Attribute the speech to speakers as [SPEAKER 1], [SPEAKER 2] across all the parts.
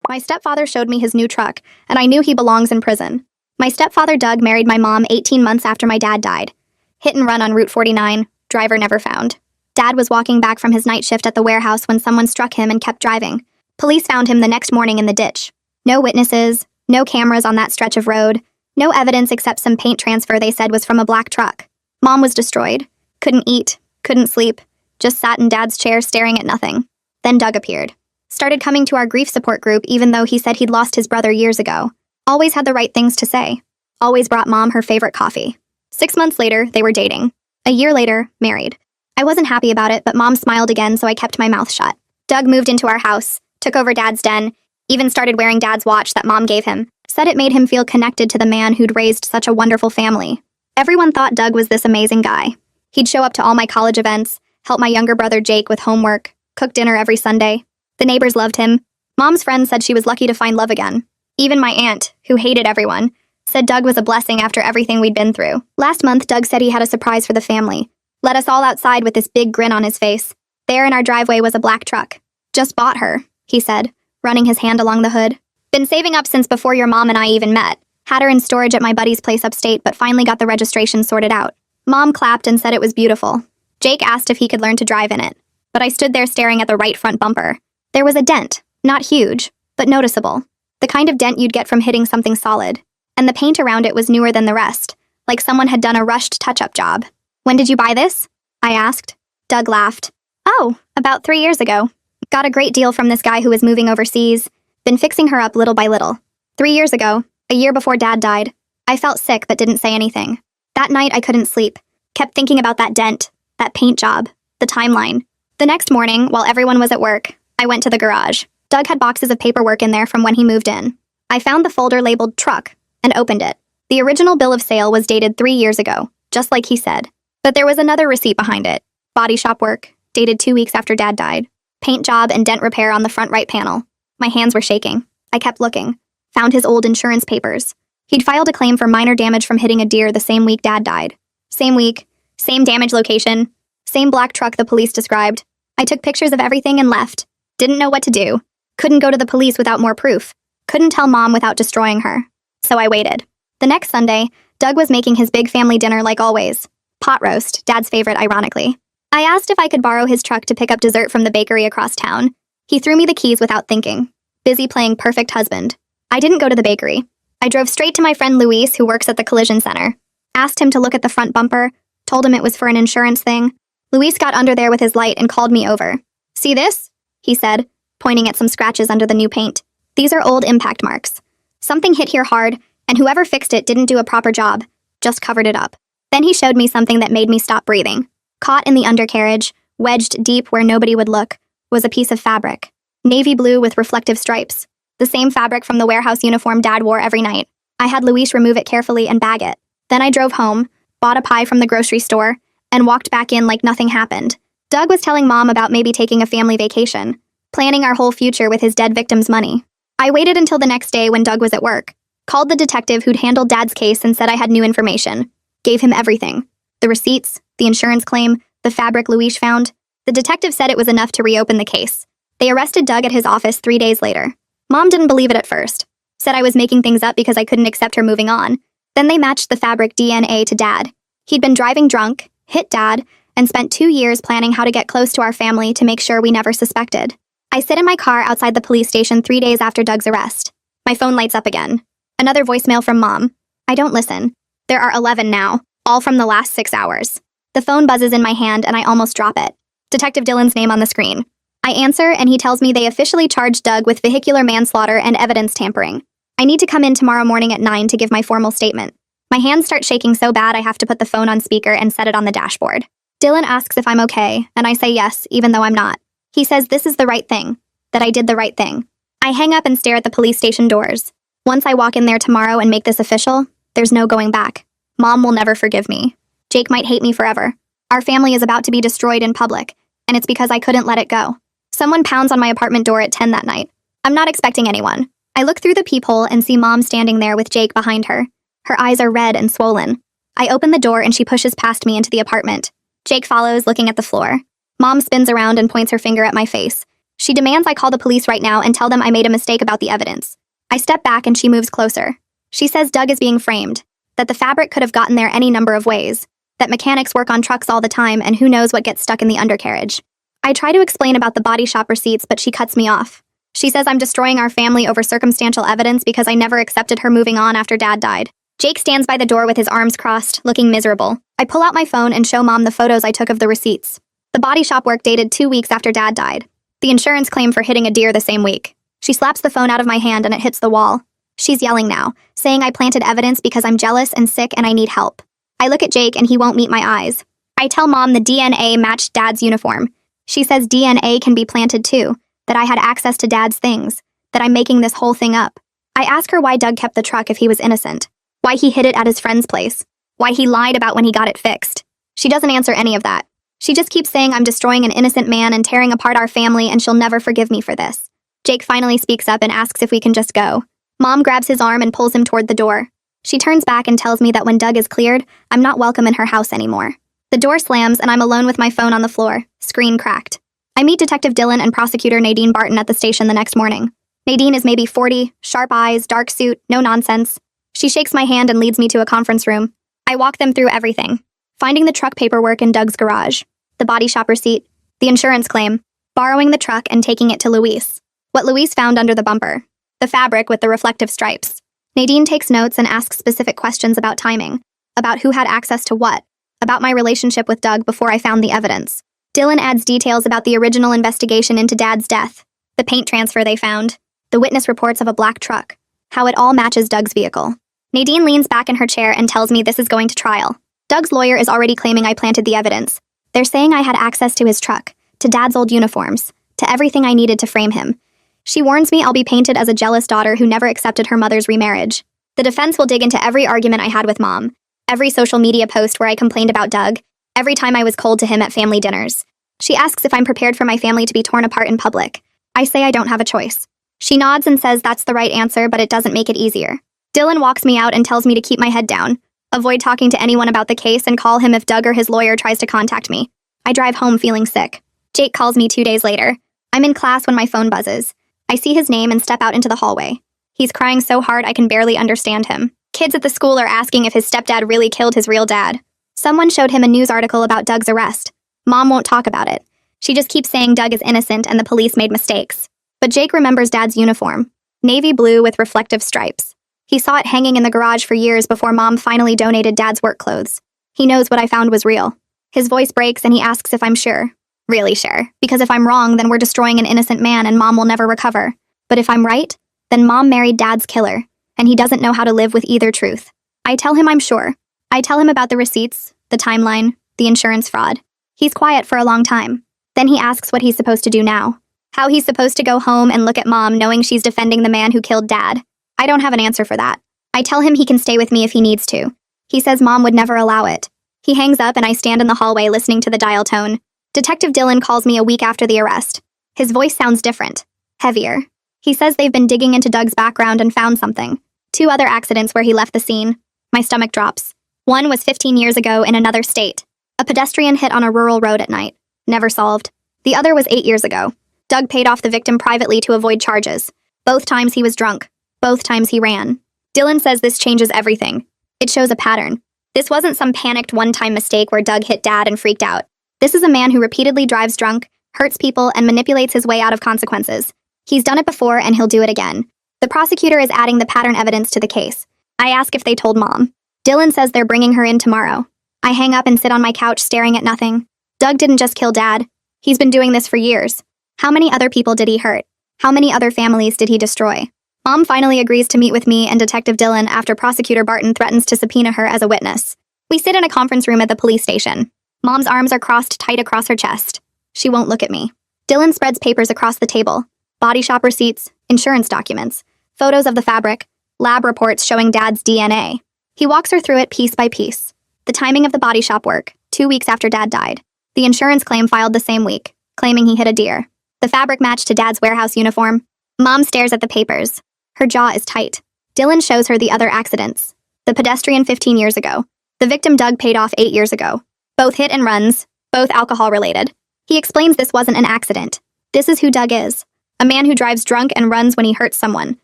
[SPEAKER 1] My stepfather showed me his new truck, and I knew he belongs in prison. My stepfather Doug married my mom 18 months after my dad died. Hit and run on Route 49, driver never found. Dad was walking back from his night shift at the warehouse when someone struck him and kept driving. Police found him the next morning in the ditch. No witnesses, no cameras on that stretch of road, no evidence except some paint transfer they said was from a black truck. Mom was destroyed. Couldn't eat, couldn't sleep, just sat in Dad's chair staring at nothing. Then Doug appeared. Started coming to our grief support group even though he said he'd lost his brother years ago. Always had the right things to say. Always brought Mom her favorite coffee. 6 months later, they were dating. A year later, married. I wasn't happy about it, but Mom smiled again, so I kept my mouth shut. Doug moved into our house, took over Dad's den, even started wearing Dad's watch that Mom gave him. Said it made him feel connected to the man who'd raised such a wonderful family. Everyone thought Doug was this amazing guy. He'd show up to all my college events, help my younger brother Jake with homework, cook dinner every Sunday. The neighbors loved him. Mom's friends said she was lucky to find love again. Even my aunt, who hated everyone, said Doug was a blessing after everything we'd been through. Last month, Doug said he had a surprise for the family. Let us all outside with this big grin on his face. There in our driveway was a black truck. Just bought her, he said, running his hand along the hood. Been saving up since before your mom and I even met. Had her in storage at my buddy's place upstate, but finally got the registration sorted out. Mom clapped and said it was beautiful. Jake asked if he could learn to drive in it, but I stood there staring at the right front bumper. There was a dent, not huge, but noticeable. The kind of dent you'd get from hitting something solid. And the paint around it was newer than the rest, like someone had done a rushed touch-up job. When did you buy this? I asked. Doug laughed. Oh, about 3 years ago. Got a great deal from this guy who was moving overseas. Been fixing her up little by little. 3 years ago, a year before Dad died, I felt sick but didn't say anything. That night I couldn't sleep. Kept thinking about that dent, that paint job, the timeline. The next morning, while everyone was at work, I went to the garage. Doug had boxes of paperwork in there from when he moved in. I found the folder labeled truck and opened it. The original bill of sale was dated 3 years ago, just like he said. But there was another receipt behind it. Body shop work, dated 2 weeks after Dad died. Paint job and dent repair on the front right panel. My hands were shaking. I kept looking. Found his old insurance papers. He'd filed a claim for minor damage from hitting a deer the same week Dad died. Same week, same damage location, same black truck the police described. I took pictures of everything and left. Didn't know what to do. Couldn't go to the police without more proof. Couldn't tell Mom without destroying her. So I waited. The next Sunday, Doug was making his big family dinner like always. Pot roast, Dad's favorite ironically. I asked if I could borrow his truck to pick up dessert from the bakery across town. He threw me the keys without thinking. Busy playing perfect husband. I didn't go to the bakery. I drove straight to my friend Luis, who works at the collision center. Asked him to look at the front bumper, told him it was for an insurance thing. Luis got under there with his light and called me over. See this? He said, pointing at some scratches under the new paint. These are old impact marks. Something hit here hard, and whoever fixed it didn't do a proper job, just covered it up. Then he showed me something that made me stop breathing. Caught in the undercarriage, wedged deep where nobody would look, was a piece of fabric. Navy blue with reflective stripes. The same fabric from the warehouse uniform Dad wore every night. I had Luis remove it carefully and bag it. Then I drove home, bought a pie from the grocery store, and walked back in like nothing happened. Doug was telling Mom about maybe taking a family vacation, planning our whole future with his dead victim's money. I waited until the next day when Doug was at work. Called the detective who'd handled Dad's case and said I had new information. Gave him everything. The receipts, the insurance claim, the fabric Luis found. The detective said it was enough to reopen the case. They arrested Doug at his office 3 days later. Mom didn't believe it at first. Said I was making things up because I couldn't accept her moving on. Then they matched the fabric DNA to Dad. He'd been driving drunk, hit Dad, and spent 2 years planning how to get close to our family to make sure we never suspected. I sit in my car outside the police station 3 days after Doug's arrest. My phone lights up again. Another voicemail from Mom. I don't listen. There are 11 now, all from the last 6 hours. The phone buzzes in my hand and I almost drop it. Detective Dylan's name on the screen. I answer and he tells me they officially charged Doug with vehicular manslaughter and evidence tampering. I need to come in tomorrow morning at 9 to give my formal statement. My hands start shaking so bad I have to put the phone on speaker and set it on the dashboard. Dylan asks if I'm okay, and I say yes, even though I'm not. He says this is the right thing, that I did the right thing. I hang up and stare at the police station doors. Once I walk in there tomorrow and make this official, there's no going back. Mom will never forgive me. Jake might hate me forever. Our family is about to be destroyed in public, and it's because I couldn't let it go. Someone pounds on my apartment door at 10 that night. I'm not expecting anyone. I look through the peephole and see Mom standing there with Jake behind her. Her eyes are red and swollen. I open the door and she pushes past me into the apartment. Jake follows, looking at the floor. Mom spins around and points her finger at my face. She demands I call the police right now and tell them I made a mistake about the evidence. I step back and she moves closer. She says Doug is being framed, that the fabric could have gotten there any number of ways, that mechanics work on trucks all the time and who knows what gets stuck in the undercarriage. I try to explain about the body shop receipts, but she cuts me off. She says I'm destroying our family over circumstantial evidence because I never accepted her moving on after Dad died. Jake stands by the door with his arms crossed, looking miserable. I pull out my phone and show Mom the photos I took of the receipts. The body shop work dated 2 weeks after Dad died. The insurance claim for hitting a deer the same week. She slaps the phone out of my hand and it hits the wall. She's yelling now, saying I planted evidence because I'm jealous and sick and I need help. I look at Jake and he won't meet my eyes. I tell Mom the DNA matched Dad's uniform. She says DNA can be planted too, that I had access to Dad's things, that I'm making this whole thing up. I ask her why Doug kept the truck if he was innocent, why he hid it at his friend's place, why he lied about when he got it fixed. She doesn't answer any of that. She just keeps saying I'm destroying an innocent man and tearing apart our family and she'll never forgive me for this. Jake finally speaks up and asks if we can just go. Mom grabs his arm and pulls him toward the door. She turns back and tells me that when Doug is cleared, I'm not welcome in her house anymore. The door slams and I'm alone with my phone on the floor, screen cracked. I meet Detective Dylan and Prosecutor Nadine Barton at the station the next morning. Nadine is maybe 40, sharp eyes, dark suit, no nonsense. She shakes my hand and leads me to a conference room. I walk them through everything. Finding the truck paperwork in Doug's garage, the body shop receipt, the insurance claim, borrowing the truck and taking it to Luis. What Luis found under the bumper, the fabric with the reflective stripes. Nadine takes notes and asks specific questions about timing, about who had access to what, about my relationship with Doug before I found the evidence. Dylan adds details about the original investigation into Dad's death, the paint transfer they found, the witness reports of a black truck, how it all matches Doug's vehicle. Nadine leans back in her chair and tells me this is going to trial. Doug's lawyer is already claiming I planted the evidence. They're saying I had access to his truck, to Dad's old uniforms, to everything I needed to frame him. She warns me I'll be painted as a jealous daughter who never accepted her mother's remarriage. The defense will dig into every argument I had with Mom, every social media post where I complained about Doug, every time I was cold to him at family dinners. She asks if I'm prepared for my family to be torn apart in public. I say I don't have a choice. She nods and says that's the right answer, but it doesn't make it easier. Dylan walks me out and tells me to keep my head down, avoid talking to anyone about the case, and call him if Doug or his lawyer tries to contact me. I drive home feeling sick. Jake calls me 2 days later. I'm in class when my phone buzzes. I see his name and step out into the hallway. He's crying so hard I can barely understand him. Kids at the school are asking if his stepdad really killed his real dad. Someone showed him a news article about Doug's arrest. Mom won't talk about it. She just keeps saying Doug is innocent and the police made mistakes. But Jake remembers Dad's uniform, navy blue with reflective stripes. He saw it hanging in the garage for years before Mom finally donated Dad's work clothes. He knows what I found was real. His voice breaks and he asks if I'm sure. Really sure, because if I'm wrong, then we're destroying an innocent man and Mom will never recover. But if I'm right, then Mom married Dad's killer, and he doesn't know how to live with either truth. I tell him I'm sure. I tell him about the receipts, the timeline, the insurance fraud. He's quiet for a long time. Then he asks what he's supposed to do now. How he's supposed to go home and look at Mom knowing she's defending the man who killed Dad. I don't have an answer for that. I tell him he can stay with me if he needs to. He says Mom would never allow it. He hangs up and I stand in the hallway listening to the dial tone. Detective Dylan calls me a week after the arrest. His voice sounds different, heavier. He says they've been digging into Doug's background and found something. 2 other accidents where he left the scene. My stomach drops. One was 15 years ago in another state. A pedestrian hit on a rural road at night. Never solved. The other was 8 years ago. Doug paid off the victim privately to avoid charges. Both times he was drunk. Both times he ran. Dylan says this changes everything. It shows a pattern. This wasn't some panicked one-time mistake where Doug hit Dad and freaked out. This is a man who repeatedly drives drunk, hurts people, and manipulates his way out of consequences. He's done it before and he'll do it again. The prosecutor is adding the pattern evidence to the case. I ask if they told Mom. Dylan says they're bringing her in tomorrow. I hang up and sit on my couch staring at nothing. Doug didn't just kill Dad. He's been doing this for years. How many other people did he hurt? How many other families did he destroy? Mom finally agrees to meet with me and Detective Dylan after Prosecutor Barton threatens to subpoena her as a witness. We sit in a conference room at the police station. Mom's arms are crossed tight across her chest. She won't look at me. Dylan spreads papers across the table. Body shop receipts, insurance documents, photos of the fabric, lab reports showing Dad's DNA. He walks her through it piece by piece. The timing of the body shop work, 2 weeks after Dad died. The insurance claim filed the same week, claiming he hit a deer. The fabric matched to Dad's warehouse uniform. Mom stares at the papers. Her jaw is tight. Dylan shows her the other accidents. The pedestrian 15 years ago. The victim Doug paid off 8 years ago. Both hit and runs, both alcohol-related. He explains this wasn't an accident. This is who Doug is. A man who drives drunk and runs when he hurts someone.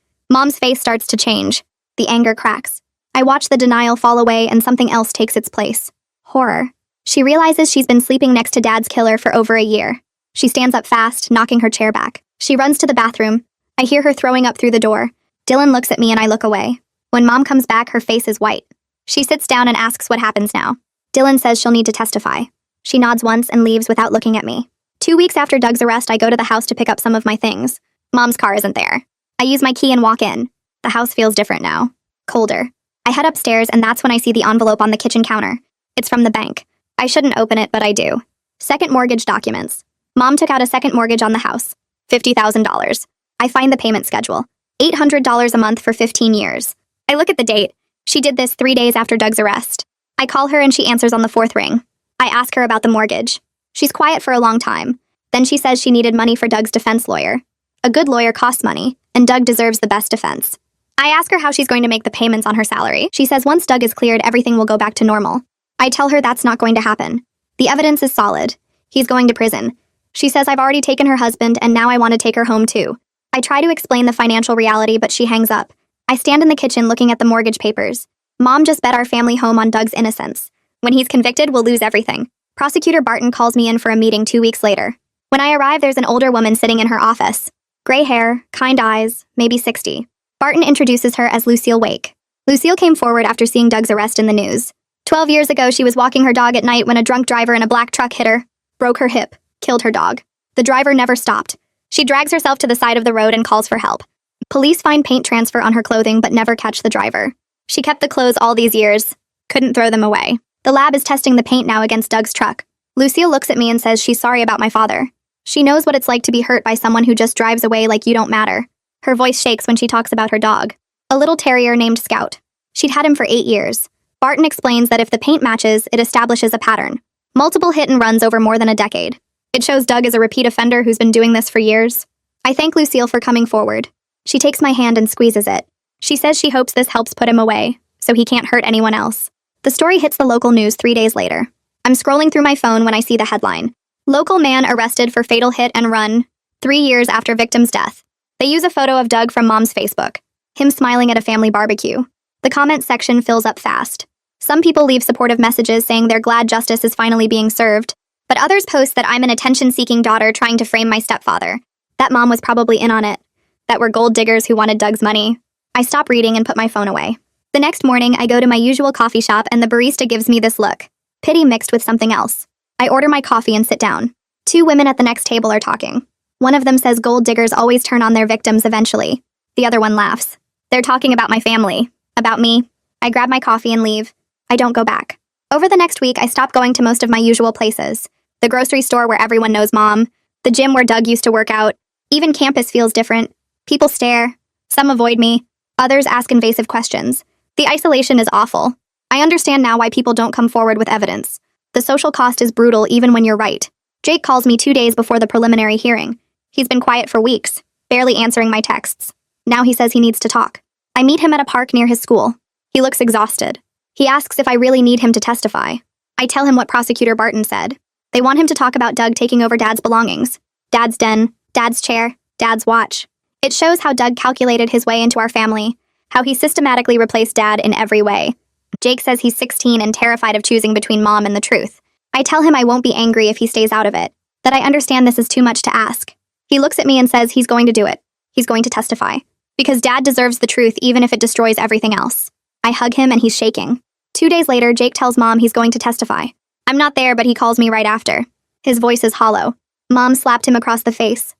[SPEAKER 1] Mom's face starts to change. The anger cracks. I watch the denial fall away and something else takes its place. Horror. She realizes she's been sleeping next to Dad's killer for over a year. She stands up fast, knocking her chair back. She runs to the bathroom. I hear her throwing up through the door. Dylan looks at me and I look away. When Mom comes back, her face is white. She sits down and asks what happens now. Dylan says she'll need to testify. She nods once and leaves without looking at me. 2 weeks after Doug's arrest, I go to the house to pick up some of my things. Mom's car isn't there. I use my key and walk in. The house feels different now. Colder. I head upstairs and that's when I see the envelope on the kitchen counter. It's from the bank. I shouldn't open it, but I do. Second mortgage documents. Mom took out a second mortgage on the house. $50,000. I find the payment schedule. $800 a month for 15 years. I look at the date. She did this 3 days after Doug's arrest. I call her and she answers on the fourth ring. I ask her about the mortgage. She's quiet for a long time. Then she says she needed money for Doug's defense lawyer. A good lawyer costs money, and Doug deserves the best defense. I ask her how she's going to make the payments on her salary. She says once Doug is cleared, everything will go back to normal. I tell her that's not going to happen. The evidence is solid. He's going to prison. She says I've already taken her husband and now I want to take her home too. I try to explain the financial reality, but she hangs up. I stand in the kitchen looking at the mortgage papers. Mom just bet our family home on Doug's innocence. When he's convicted, we'll lose everything. Prosecutor Barton calls me in for a meeting 2 weeks later. When I arrive, there's an older woman sitting in her office. Gray hair, kind eyes, maybe 60. Barton introduces her as Lucille Wake. Lucille came forward after seeing Doug's arrest in the news. 12 years ago, she was walking her dog at night when a drunk driver in a black truck hit her, broke her hip, killed her dog. The driver never stopped. She drags herself to the side of the road and calls for help. Police find paint transfer on her clothing but never catch the driver. She kept the clothes all these years. Couldn't throw them away. The lab is testing the paint now against Doug's truck. Lucille looks at me and says she's sorry about my father. She knows what it's like to be hurt by someone who just drives away like you don't matter. Her voice shakes when she talks about her dog. A little terrier named Scout. She'd had him for 8 years. Barton explains that if the paint matches, it establishes a pattern. Multiple hit and runs over more than a decade. It shows Doug is a repeat offender who's been doing this for years. I thank Lucille for coming forward. She takes my hand and squeezes it. She says she hopes this helps put him away, so he can't hurt anyone else. The story hits the local news 3 days later. I'm scrolling through my phone when I see the headline. Local man arrested for fatal hit and run, 3 years after victim's death. They use a photo of Doug from Mom's Facebook. Him smiling at a family barbecue. The comment section fills up fast. Some people leave supportive messages saying they're glad justice is finally being served, but others post that I'm an attention-seeking daughter trying to frame my stepfather. That Mom was probably in on it. That we're gold diggers who wanted Doug's money. I stop reading and put my phone away. The next morning, I go to my usual coffee shop and the barista gives me this look. Pity mixed with something else. I order my coffee and sit down. 2 women at the next table are talking. One of them says gold diggers always turn on their victims eventually. The other one laughs. They're talking about my family. About me. I grab my coffee and leave. I don't go back. Over the next week, I stop going to most of my usual places. The grocery store where everyone knows Mom. The gym where Doug used to work out. Even campus feels different. People stare. Some avoid me. Others ask invasive questions. The isolation is awful. I understand now why people don't come forward with evidence. The social cost is brutal even when you're right. Jake calls me 2 days before the preliminary hearing. He's been quiet for weeks, barely answering my texts. Now he says he needs to talk. I meet him at a park near his school. He looks exhausted. He asks if I really need him to testify. I tell him what Prosecutor Barton said. They want him to talk about Doug taking over Dad's belongings. Dad's den, Dad's chair, Dad's watch. It shows how Doug calculated his way into our family, how he systematically replaced Dad in every way. Jake says he's 16 and terrified of choosing between Mom and the truth. I tell him I won't be angry if he stays out of it, that I understand this is too much to ask. He looks at me and says he's going to do it. He's going to testify. Because Dad deserves the truth even if it destroys everything else. I hug him and he's shaking. 2 days later, Jake tells Mom he's going to testify. I'm not there, but he calls me right after. His voice is hollow. Mom slapped him across the face.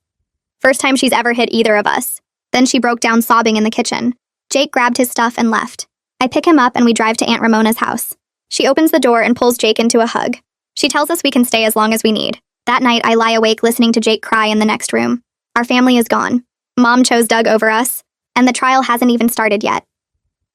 [SPEAKER 1] First time she's ever hit either of us. Then she broke down sobbing in the kitchen. Jake grabbed his stuff and left. I pick him up and we drive to Aunt Ramona's house. She opens the door and pulls Jake into a hug. She tells us we can stay as long as we need. That night, I lie awake listening to Jake cry in the next room. Our family is gone. Mom chose Doug over us, and the trial hasn't even started yet.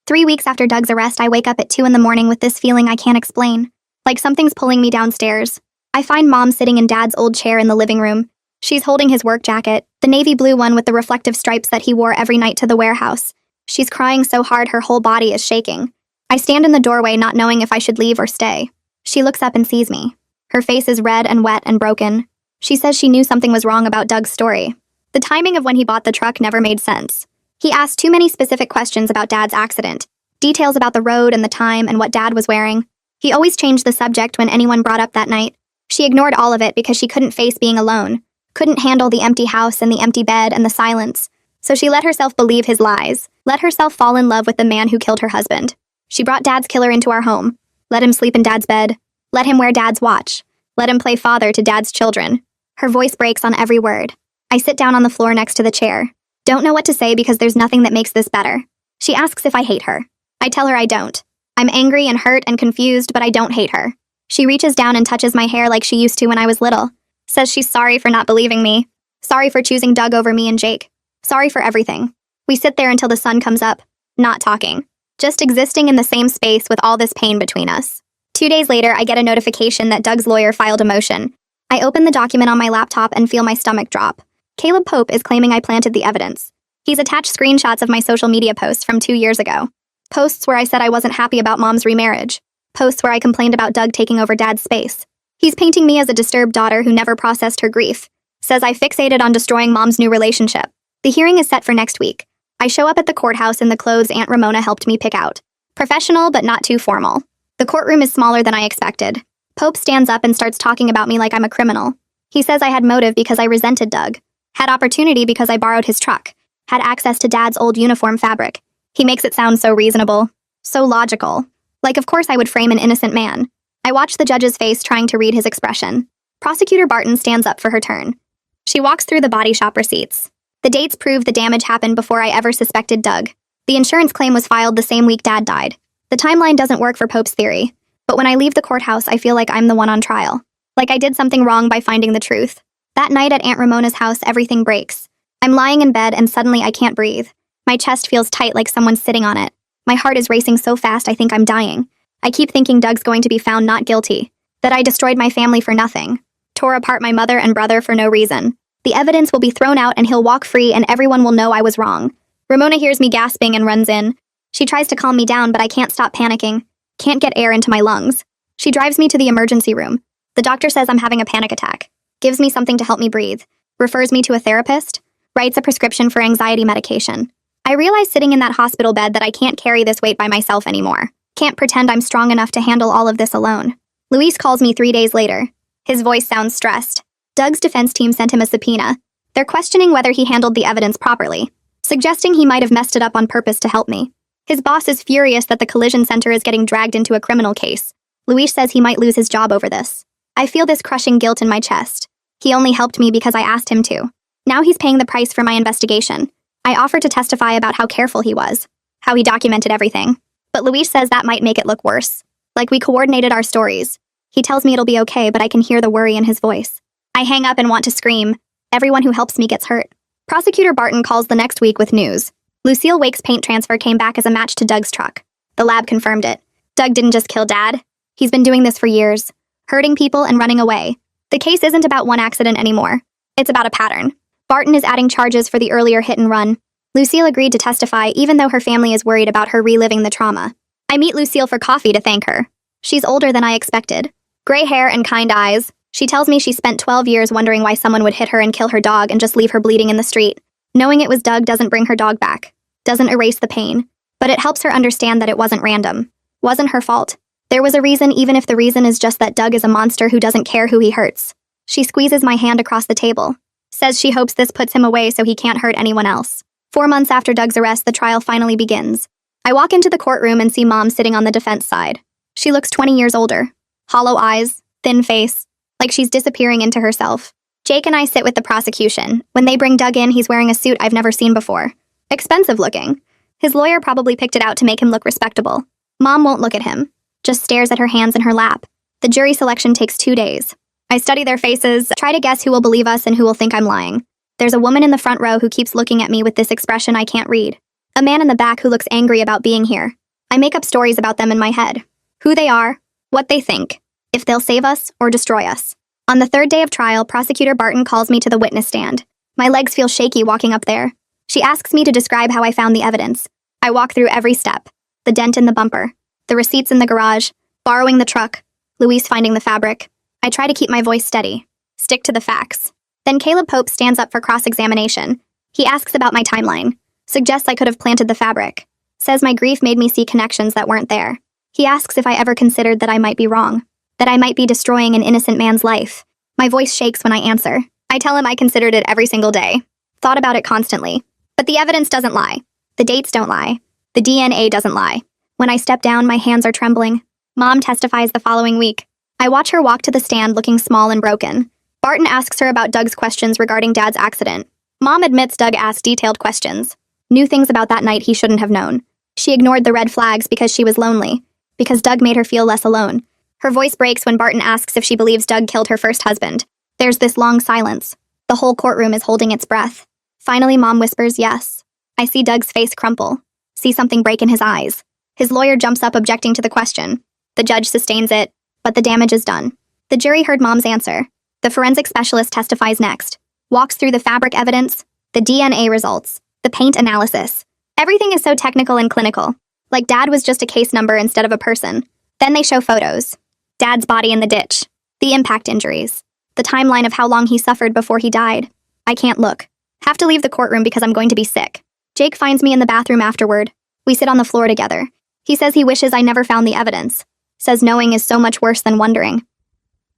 [SPEAKER 1] 3 weeks after Doug's arrest, I wake up at 2 in the morning with this feeling I can't explain. Like something's pulling me downstairs. I find Mom sitting in Dad's old chair in the living room. She's holding his work jacket, the navy blue one with the reflective stripes that he wore every night to the warehouse. She's crying so hard her whole body is shaking. I stand in the doorway not knowing if I should leave or stay. She looks up and sees me. Her face is red and wet and broken. She says she knew something was wrong about Doug's story. The timing of when he bought the truck never made sense. He asked too many specific questions about Dad's accident, details about the road and the time and what Dad was wearing. He always changed the subject when anyone brought up that night. She ignored all of it because she couldn't face being alone, couldn't handle the empty house and the empty bed and the silence. So she let herself believe his lies, let herself fall in love with the man who killed her husband. She brought Dad's killer into our home, let him sleep in Dad's bed, let him wear Dad's watch, let him play father to Dad's children. Her voice breaks on every word. I sit down on the floor next to the chair. Don't know what to say because there's nothing that makes this better. She asks if I hate her. I tell her I don't. I'm angry and hurt and confused, but I don't hate her. She reaches down and touches my hair like she used to when I was little. Says she's sorry for not believing me. Sorry for choosing Doug over me and Jake. Sorry for everything. We sit there until the sun comes up, not talking. Just existing in the same space with all this pain between us. 2 days later, I get a notification that Doug's lawyer filed a motion. I open the document on my laptop and feel my stomach drop. Caleb Pope is claiming I planted the evidence. He's attached screenshots of my social media posts from 2 years ago. Posts where I said I wasn't happy about Mom's remarriage. Posts where I complained about Doug taking over Dad's space. He's painting me as a disturbed daughter who never processed her grief. Says I fixated on destroying Mom's new relationship. The hearing is set for next week. I show up at the courthouse in the clothes Aunt Ramona helped me pick out. Professional, but not too formal. The courtroom is smaller than I expected. Pope stands up and starts talking about me like I'm a criminal. He says I had motive because I resented Doug. Had opportunity because I borrowed his truck. Had access to Dad's old uniform fabric. He makes it sound so reasonable. So logical. Like of course I would frame an innocent man. I watch the judge's face trying to read his expression. Prosecutor Barton stands up for her turn. She walks through the body shop receipts. The dates prove the damage happened before I ever suspected Doug. The insurance claim was filed the same week Dad died. The timeline doesn't work for Pope's theory. But when I leave the courthouse, I feel like I'm the one on trial. Like I did something wrong by finding the truth. That night at Aunt Ramona's house, everything breaks. I'm lying in bed and suddenly I can't breathe. My chest feels tight like someone's sitting on it. My heart is racing so fast I think I'm dying. I keep thinking Doug's going to be found not guilty. That I destroyed my family for nothing. Tore apart my mother and brother for no reason. The evidence will be thrown out and he'll walk free and everyone will know I was wrong. Ramona hears me gasping and runs in. She tries to calm me down, but I can't stop panicking. Can't get air into my lungs. She drives me to the emergency room. The doctor says I'm having a panic attack. Gives me something to help me breathe. Refers me to a therapist. Writes a prescription for anxiety medication. I realize sitting in that hospital bed that I can't carry this weight by myself anymore. Can't pretend I'm strong enough to handle all of this alone. Luis calls me 3 days later. His voice sounds stressed. Doug's defense team sent him a subpoena. They're questioning whether he handled the evidence properly, suggesting he might have messed it up on purpose to help me. His boss is furious that the collision center is getting dragged into a criminal case. Luis says he might lose his job over this. I feel this crushing guilt in my chest. He only helped me because I asked him to. Now he's paying the price for my investigation. I offered to testify about how careful he was, how he documented everything. But Luis says that might make it look worse. Like we coordinated our stories. He tells me it'll be okay, but I can hear the worry in his voice. I hang up and want to scream. Everyone who helps me gets hurt. Prosecutor Barton calls the next week with news. Lucille Wake's paint transfer came back as a match to Doug's truck. The lab confirmed it. Doug didn't just kill Dad. He's been doing this for years. Hurting people and running away. The case isn't about one accident anymore. It's about a pattern. Barton is adding charges for the earlier hit and run. Lucille agreed to testify even though her family is worried about her reliving the trauma. I meet Lucille for coffee to thank her. She's older than I expected. Gray hair and kind eyes. She tells me she spent 12 years wondering why someone would hit her and kill her dog and just leave her bleeding in the street. Knowing it was Doug doesn't bring her dog back. Doesn't erase the pain. But it helps her understand that it wasn't random. Wasn't her fault. There was a reason, even if the reason is just that Doug is a monster who doesn't care who he hurts. She squeezes my hand across the table. Says she hopes this puts him away so he can't hurt anyone else. 4 months after Doug's arrest, the trial finally begins. I walk into the courtroom and see Mom sitting on the defense side. She looks 20 years older. Hollow eyes, thin face, like she's disappearing into herself. Jake and I sit with the prosecution. When they bring Doug in, he's wearing a suit I've never seen before. Expensive looking. His lawyer probably picked it out to make him look respectable. Mom won't look at him. Just stares at her hands in her lap. The jury selection takes 2 days. I study their faces, try to guess who will believe us and who will think I'm lying. There's a woman in the front row who keeps looking at me with this expression I can't read. A man in the back who looks angry about being here. I make up stories about them in my head. Who they are, what they think, if they'll save us or destroy us. On the 3rd day of trial, Prosecutor Barton calls me to the witness stand. My legs feel shaky walking up there. She asks me to describe how I found the evidence. I walk through every step. The dent in the bumper, the receipts in the garage, borrowing the truck, Luis finding the fabric. I try to keep my voice steady. Stick to the facts. Then Caleb Pope stands up for cross-examination. He asks about my timeline. Suggests I could have planted the fabric. Says my grief made me see connections that weren't there. He asks if I ever considered that I might be wrong. That I might be destroying an innocent man's life. My voice shakes when I answer. I tell him I considered it every single day. Thought about it constantly. But the evidence doesn't lie. The dates don't lie. The DNA doesn't lie. When I step down, my hands are trembling. Mom testifies the following week. I watch her walk to the stand looking small and broken. Barton asks her about Doug's questions regarding Dad's accident. Mom admits Doug asked detailed questions. Knew things about that night he shouldn't have known. She ignored the red flags because she was lonely. Because Doug made her feel less alone. Her voice breaks when Barton asks if she believes Doug killed her first husband. There's this long silence. The whole courtroom is holding its breath. Finally, Mom whispers yes. I see Doug's face crumple. See something break in his eyes. His lawyer jumps up objecting to the question. The judge sustains it, but the damage is done. The jury heard Mom's answer. The forensic specialist testifies next. Walks through the fabric evidence, the DNA results, the paint analysis. Everything is so technical and clinical. Like Dad was just a case number instead of a person. Then they show photos. Dad's body in the ditch. The impact injuries. The timeline of how long he suffered before he died. I can't look. Have to leave the courtroom because I'm going to be sick. Jake finds me in the bathroom afterward. We sit on the floor together. He says he wishes I never found the evidence. Says knowing is so much worse than wondering.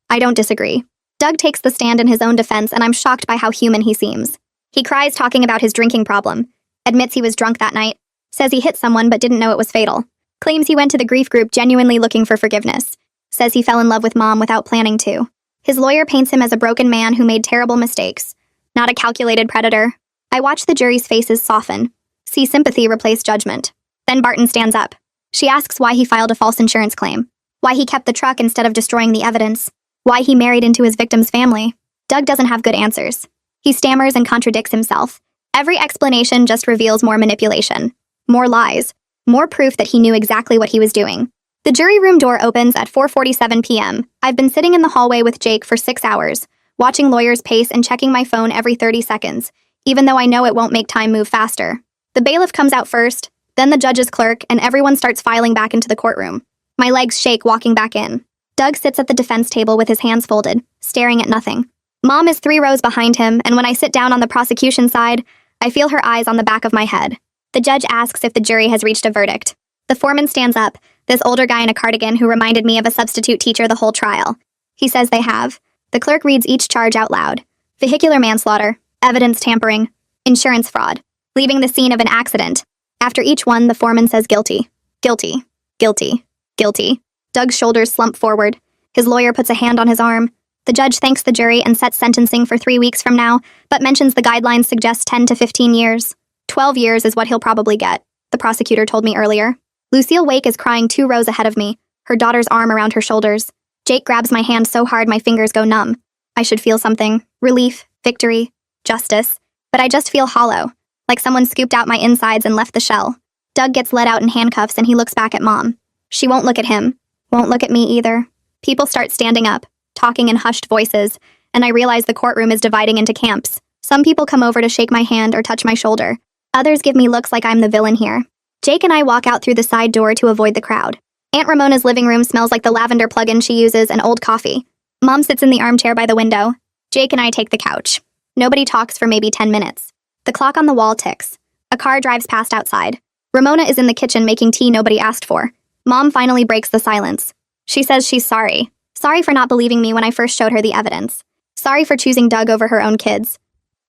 [SPEAKER 1] I don't disagree. Doug takes the stand in his own defense, and I'm shocked by how human he seems. He cries talking about his drinking problem. Admits he was drunk that night. Says he hit someone but didn't know it was fatal. Claims he went to the grief group genuinely looking for forgiveness. Says he fell in love with Mom without planning to. His lawyer paints him as a broken man who made terrible mistakes. Not a calculated predator. I watch the jury's faces soften. See sympathy replace judgment. Then Barton stands up. She asks why he filed a false insurance claim. Why he kept the truck instead of destroying the evidence. Why he married into his victim's family. Doug doesn't have good answers. He stammers and contradicts himself. Every explanation just reveals more manipulation. More lies. More proof that he knew exactly what he was doing. The jury room door opens at 4:47 p.m. I've been sitting in the hallway with Jake for 6 hours, watching lawyers pace and checking my phone every 30 seconds, even though I know it won't make time move faster. The bailiff comes out first, then the judge's clerk, and everyone starts filing back into the courtroom. My legs shake walking back in. Doug sits at the defense table with his hands folded, staring at nothing. Mom is 3 rows behind him, and when I sit down on the prosecution side, I feel her eyes on the back of my head. The judge asks if the jury has reached a verdict. The foreman stands up, this older guy in a cardigan who reminded me of a substitute teacher the whole trial. He says they have. The clerk reads each charge out loud. Vehicular manslaughter, evidence tampering, insurance fraud, leaving the scene of an accident. After each one, the foreman says guilty. Guilty. Guilty. Guilty. Doug's shoulders slump forward. His lawyer puts a hand on his arm. The judge thanks the jury and sets sentencing for 3 weeks from now, but mentions the guidelines suggest 10 to 15 years. 12 years is what he'll probably get, the prosecutor told me earlier. Lucille Wake is crying 2 rows ahead of me, her daughter's arm around her shoulders. Jake grabs my hand so hard my fingers go numb. I should feel something. Relief, victory, justice. But I just feel hollow, like someone scooped out my insides and left the shell. Doug gets let out in handcuffs and he looks back at Mom. She won't look at him. Won't look at me either. People start standing up, talking in hushed voices, and I realize the courtroom is dividing into camps. Some people come over to shake my hand or touch my shoulder. Others give me looks like I'm the villain here. Jake and I walk out through the side door to avoid the crowd. Aunt Ramona's living room smells like the lavender plug-in she uses and old coffee. Mom sits in the armchair by the window. Jake and I take the couch. Nobody talks for maybe 10 minutes. The clock on the wall ticks. A car drives past outside. Ramona is in the kitchen making tea nobody asked for. Mom finally breaks the silence. She says she's sorry. Sorry for not believing me when I first showed her the evidence. Sorry for choosing Doug over her own kids.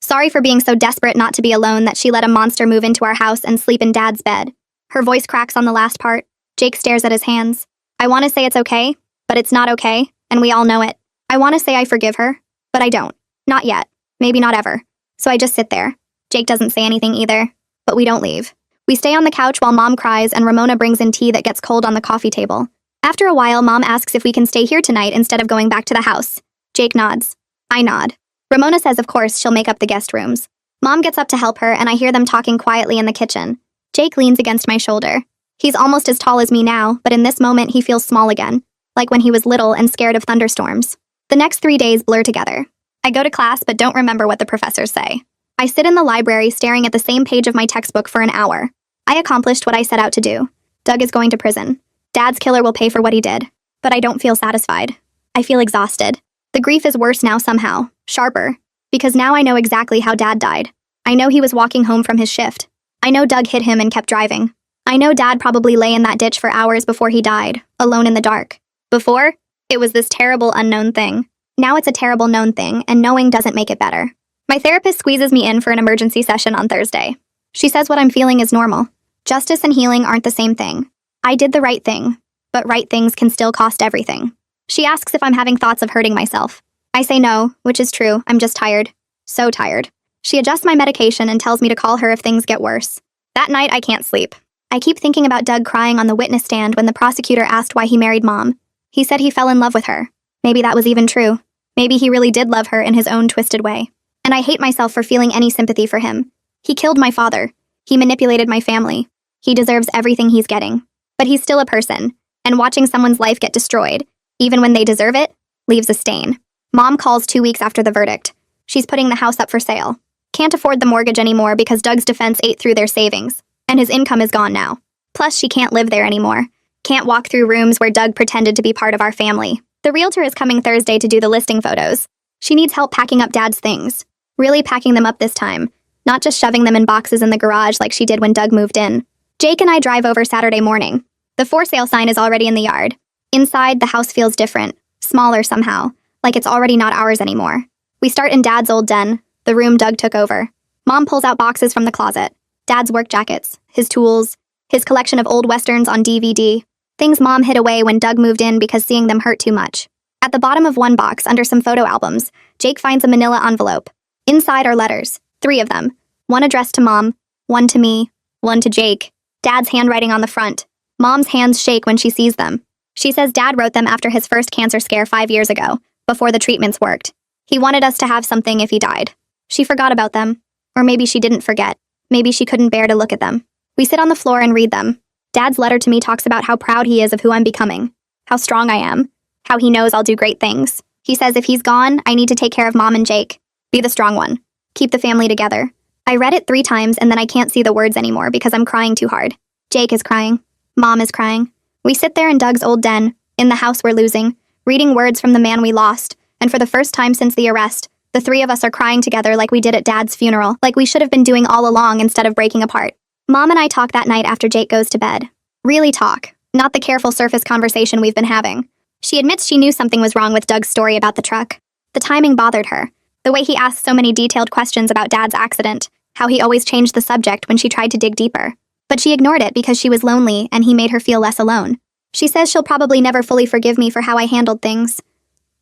[SPEAKER 1] Sorry for being so desperate not to be alone that she let a monster move into our house and sleep in Dad's bed. Her voice cracks on the last part. Jake stares at his hands. I want to say it's okay, but it's not okay, and we all know it. I want to say I forgive her, but I don't. Not yet. Maybe not ever. So I just sit there. Jake doesn't say anything either, but we don't leave. We stay on the couch while Mom cries and Ramona brings in tea that gets cold on the coffee table. After a while, Mom asks if we can stay here tonight instead of going back to the house. Jake nods. I nod. Ramona says of course she'll make up the guest rooms. Mom gets up to help her and I hear them talking quietly in the kitchen. Jake leans against my shoulder. He's almost as tall as me now, but in this moment he feels small again, like when he was little and scared of thunderstorms. The next 3 days blur together. I go to class but don't remember what the professors say. I sit in the library staring at the same page of my textbook for an hour. I accomplished what I set out to do. Doug is going to prison. Dad's killer will pay for what he did. But I don't feel satisfied. I feel exhausted. The grief is worse now somehow, sharper, because now I know exactly how Dad died. I know he was walking home from his shift. I know Doug hit him and kept driving. I know Dad probably lay in that ditch for hours before he died, alone in the dark. Before, it was this terrible unknown thing. Now it's a terrible known thing, and knowing doesn't make it better. My therapist squeezes me in for an emergency session on Thursday. She says what I'm feeling is normal. Justice and healing aren't the same thing. I did the right thing, but right things can still cost everything. She asks if I'm having thoughts of hurting myself. I say no, which is true. I'm just tired. So tired. She adjusts my medication and tells me to call her if things get worse. That night, I can't sleep. I keep thinking about Doug crying on the witness stand when the prosecutor asked why he married Mom. He said he fell in love with her. Maybe that was even true. Maybe he really did love her in his own twisted way. And I hate myself for feeling any sympathy for him. He killed my father. He manipulated my family. He deserves everything he's getting. But he's still a person, and watching someone's life get destroyed, even when they deserve it, leaves a stain. Mom calls 2 weeks after the verdict. She's putting the house up for sale. Can't afford the mortgage anymore because Doug's defense ate through their savings, and his income is gone now. Plus, she can't live there anymore. Can't walk through rooms where Doug pretended to be part of our family. The realtor is coming Thursday to do the listing photos. She needs help packing up Dad's things. Really packing them up this time, not just shoving them in boxes in the garage like she did when Doug moved in. Jake and I drive over Saturday morning. The for sale sign is already in the yard. Inside, the house feels different, smaller somehow, like it's already not ours anymore. We start in Dad's old den, the room Doug took over. Mom pulls out boxes from the closet. Dad's work jackets, his tools, his collection of old westerns on DVD, things Mom hid away when Doug moved in because seeing them hurt too much. At the bottom of one box, under some photo albums, Jake finds a manila envelope. Inside are letters, 3 of them. One addressed to Mom, one to me, one to Jake. Dad's handwriting on the front. Mom's hands shake when she sees them. She says Dad wrote them after his first cancer scare 5 years ago, before the treatments worked. He wanted us to have something if he died. She forgot about them. Or maybe she didn't forget. Maybe she couldn't bear to look at them. We sit on the floor and read them. Dad's letter to me talks about how proud he is of who I'm becoming, how strong I am, how he knows I'll do great things. He says if he's gone, I need to take care of Mom and Jake. Be the strong one. Keep the family together. I read it 3 times and then I can't see the words anymore because I'm crying too hard. Jake is crying. Mom is crying. We sit there in Doug's old den, in the house we're losing, reading words from the man we lost, and for the first time since the arrest, the 3 of us are crying together like we did at Dad's funeral, like we should have been doing all along instead of breaking apart. Mom and I talk that night after Jake goes to bed. Really talk, not the careful surface conversation we've been having. She admits she knew something was wrong with Doug's story about the truck. The timing bothered her. The way he asked so many detailed questions about Dad's accident, how he always changed the subject when she tried to dig deeper. But she ignored it because she was lonely and he made her feel less alone. She says she'll probably never fully forgive me for how I handled things.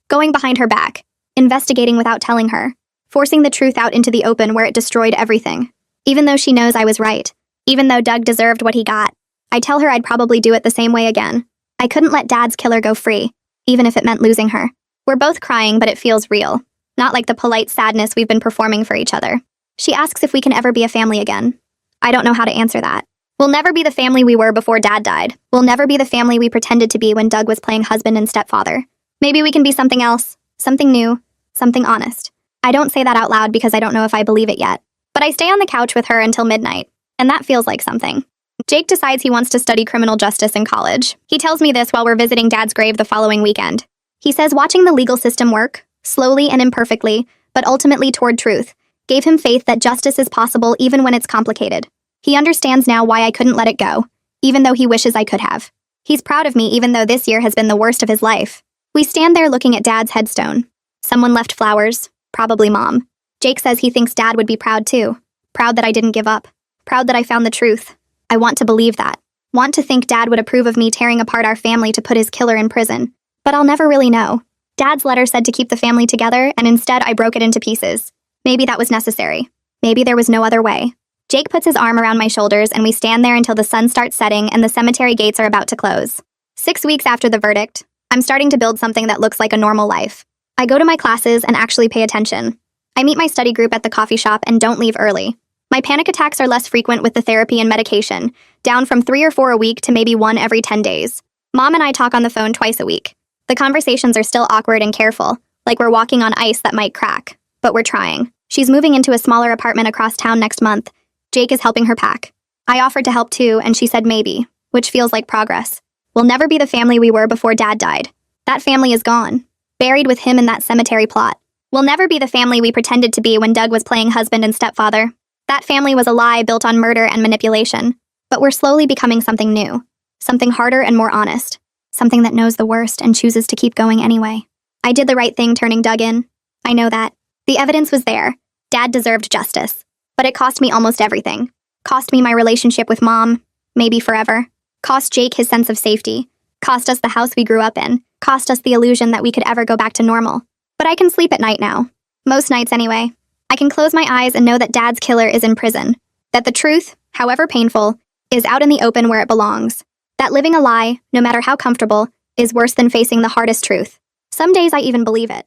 [SPEAKER 1] Going behind her back, investigating without telling her, forcing the truth out into the open where it destroyed everything. Even though she knows I was right, even though Doug deserved what he got, I tell her I'd probably do it the same way again. I couldn't let Dad's killer go free, even if it meant losing her. We're both crying, but it feels real, not like the polite sadness we've been performing for each other. She asks if we can ever be a family again. I don't know how to answer that. We'll never be the family we were before Dad died. We'll never be the family we pretended to be when Doug was playing husband and stepfather. Maybe we can be something else, something new, something honest. I don't say that out loud because I don't know if I believe it yet. But I stay on the couch with her until midnight, and that feels like something. Jake decides he wants to study criminal justice in college. He tells me this while we're visiting Dad's grave the following weekend. He says watching the legal system work, slowly and imperfectly, but ultimately toward truth, gave him faith that justice is possible even when it's complicated. He understands now why I couldn't let it go, even though he wishes I could have. He's proud of me even though this year has been the worst of his life. We stand there looking at Dad's headstone. Someone left flowers, probably Mom. Jake says he thinks Dad would be proud too. Proud that I didn't give up. Proud that I found the truth. I want to believe that. Want to think Dad would approve of me tearing apart our family to put his killer in prison. But I'll never really know. Dad's letter said to keep the family together, and instead I broke it into pieces. Maybe that was necessary. Maybe there was no other way. Jake puts his arm around my shoulders and we stand there until the sun starts setting and the cemetery gates are about to close. 6 weeks after the verdict, I'm starting to build something that looks like a normal life. I go to my classes and actually pay attention. I meet my study group at the coffee shop and don't leave early. My panic attacks are less frequent with the therapy and medication, down from 3 or 4 a week to maybe 1 every 10 days. Mom and I talk on the phone twice a week. The conversations are still awkward and careful, like we're walking on ice that might crack, but we're trying. She's moving into a smaller apartment across town next month. Jake is helping her pack. I offered to help too, and she said maybe, which feels like progress. We'll never be the family we were before Dad died. That family is gone. buried with him in that cemetery plot. We'll never be the family we pretended to be when Doug was playing husband and stepfather. That family was a lie built on murder and manipulation. But we're slowly becoming something new. Something harder and more honest. Something that knows the worst and chooses to keep going anyway. I did the right thing turning Doug in. I know that. The evidence was there. Dad deserved justice. But it cost me almost everything. Cost me my relationship with Mom. Maybe forever. Cost Jake his sense of safety. Cost us the house we grew up in. Cost us the illusion that we could ever go back to normal. But I can sleep at night now. Most nights anyway. I can close my eyes and know that Dad's killer is in prison. That the truth, however painful, is out in the open where it belongs. That living a lie, no matter how comfortable, is worse than facing the hardest truth. Some days I even believe it.